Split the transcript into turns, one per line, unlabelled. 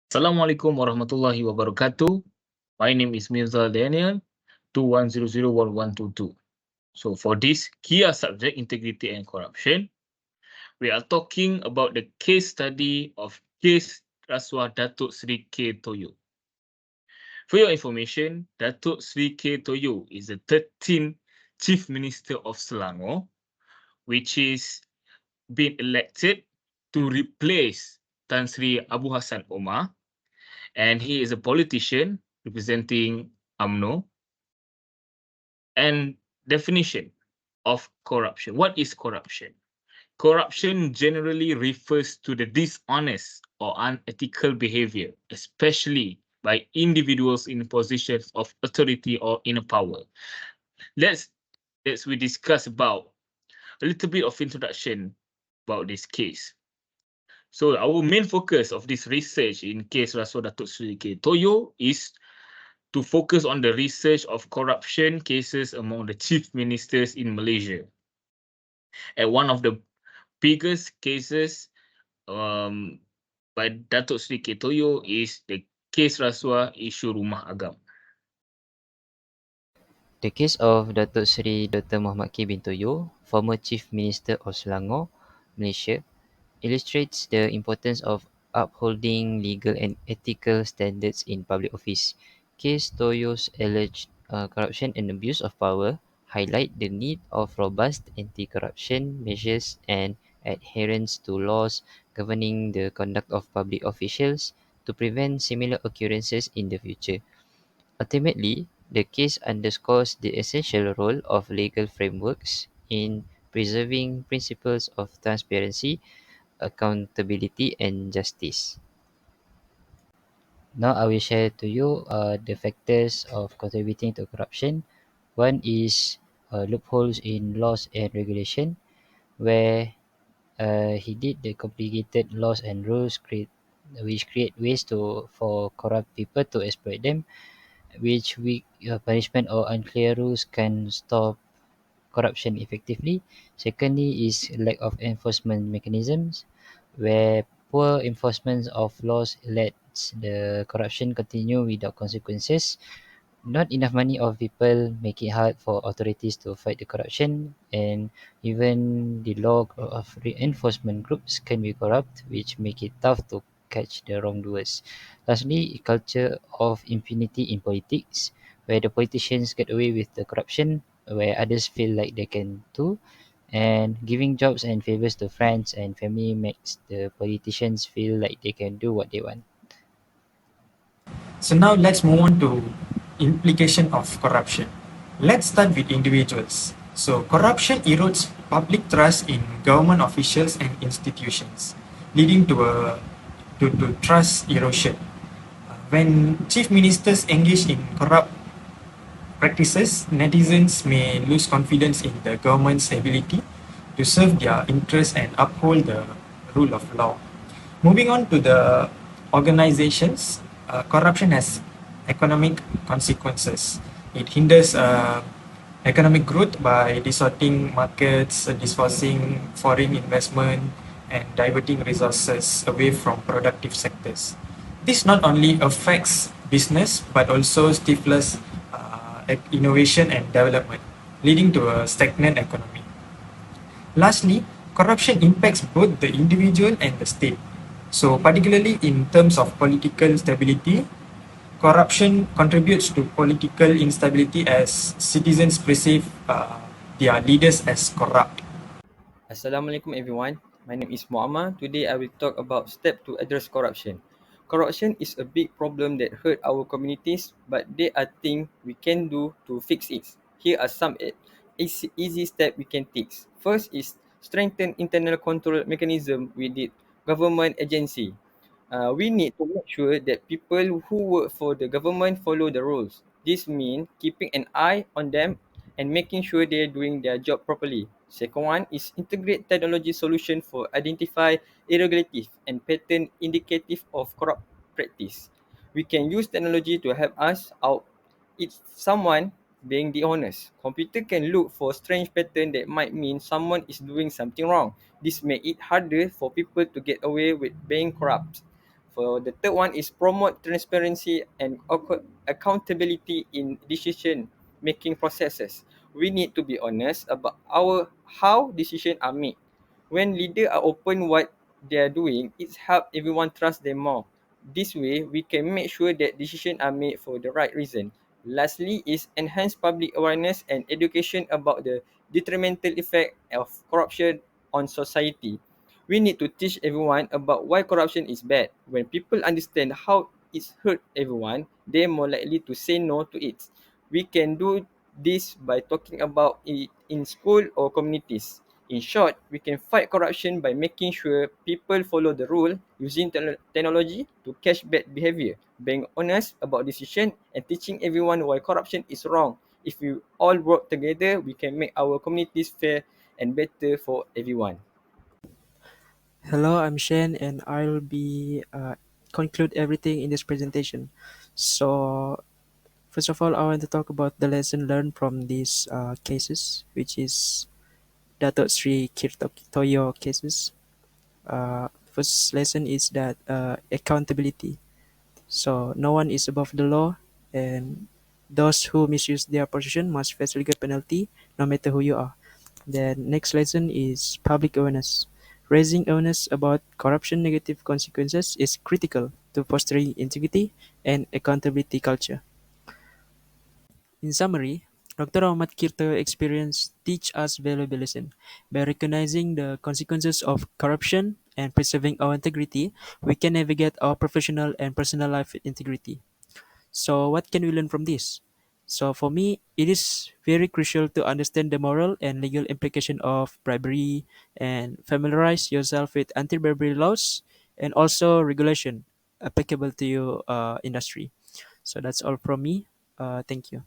Assalamualaikum warahmatullahi wabarakatuh. My name is Mirza Daniel, 21001122. So for this KIA subject, integrity and corruption, we are talking about the case study of case Rasuah Datuk Sri K. Toyo. For your information, Datuk Sri K. Toyo is the 13th Chief Minister of Selangor, which is being elected to replace Tan Sri Abu Hassan Omar, and he is a politician representing UMNO. And definition of corruption. What is corruption? Corruption generally refers to the dishonest or unethical behavior, especially by individuals in positions of authority or in power. Let's we discuss about a little bit of introduction about this case. So our main focus of this research in case Rasuah Datuk Sri K. Toyo is to focus on the research of corruption cases among the chief ministers in Malaysia. And one of the biggest cases by Datuk Sri K. Toyo is the case rasuah isu rumah agam.
The case of Datuk Seri Dr. Muhammad K. bin Toyo, former Chief Minister of Selangor, Malaysia, illustrates the importance of upholding legal and ethical standards in public office. Case Toyo's alleged corruption and abuse of power highlight the need of robust anti-corruption measures and adherence to laws governing the conduct of public officials to prevent similar occurrences in the future. Ultimately, the case underscores the essential role of legal frameworks in preserving principles of transparency, accountability, and justice. Now, I will share to you the factors of contributing to corruption. One is loopholes in laws and regulation, where he did the complicated laws and rules which create ways for corrupt people to exploit them, which weak punishment or unclear rules can stop corruption effectively. Secondly is lack of enforcement mechanisms, where poor enforcement of laws lets the corruption continue without consequences. Not enough money of people make it hard for authorities to fight the corruption, and even the law of enforcement groups can be corrupt, which make it tough to catch the wrongdoers. Lastly, a culture of impunity in politics, where the politicians get away with the corruption, where others feel like they can too, and giving jobs and favors to friends and family makes the politicians feel like they can do what they want.
So now let's move on to implication of corruption. Let's start with individuals. So corruption erodes public trust in government officials and institutions, leading to trust erosion. When chief ministers engage in corrupt practices, netizens may lose confidence in the government's ability to serve their interests and uphold the rule of law. Moving on to the organizations, corruption has economic consequences. It hinders economic growth by distorting markets, disforcing foreign investment, and diverting resources away from productive sectors. This not only affects business but also stifles innovation and development, leading to a stagnant economy. Lastly, corruption impacts both the individual and the state. So, particularly in terms of political stability, corruption contributes to political instability as citizens perceive their leaders as corrupt.
Assalamualaikum everyone. My name is Muammar. Today I will talk about steps to address corruption. Corruption is a big problem that hurt our communities, but there are things we can do to fix it. Here are some easy steps we can take. First is strengthen internal control mechanism with the government agency. We need to make sure that people who work for the government follow the rules. This means keeping an eye on them and making sure they're doing their job properly. Second one is integrate technology solution for identify irregularities and pattern indicative of corrupt practice. We can use technology to help us out if someone being dishonest. Computer can look for strange pattern that might mean someone is doing something wrong. This make it harder for people to get away with being corrupt. For the third one is promote transparency and accountability in decision making processes. We need to be honest about how decisions are made. When leaders are open what they are doing, it's help everyone trust them more. This way, we can make sure that decisions are made for the right reason. Lastly is enhance public awareness and education about the detrimental effect of corruption on society. We need to teach everyone about why corruption is bad. When people understand how it's hurt everyone, they're more likely to say no to it. We can do this by talking about it in school or communities. In short, we can fight corruption by making sure people follow the rule, using technology to catch bad behavior, being honest about decision, and teaching everyone why corruption is wrong. If we all work together, we can make our communities fair and better for everyone.
Hello, I'm Shen, and I'll be conclude everything in this presentation. So, first of all, I want to talk about the lesson learned from these cases, which is DATO 3 KHIR TOYO cases. First lesson is that accountability. So, no one is above the law, and those who misuse their position must face legal penalty, no matter who you are. The next lesson is public awareness. Raising awareness about corruption negative consequences is critical to fostering integrity and accountability culture. In summary, Dr. Ahmad Kirto experience teach us valuable lesson. By recognizing the consequences of corruption and preserving our integrity, we can navigate our professional and personal life with integrity. So, what can we learn from this? So, for me, it is very crucial to understand the moral and legal implication of bribery and familiarize yourself with anti-bribery laws and also regulation applicable to your industry. So, that's all from me. Thank you.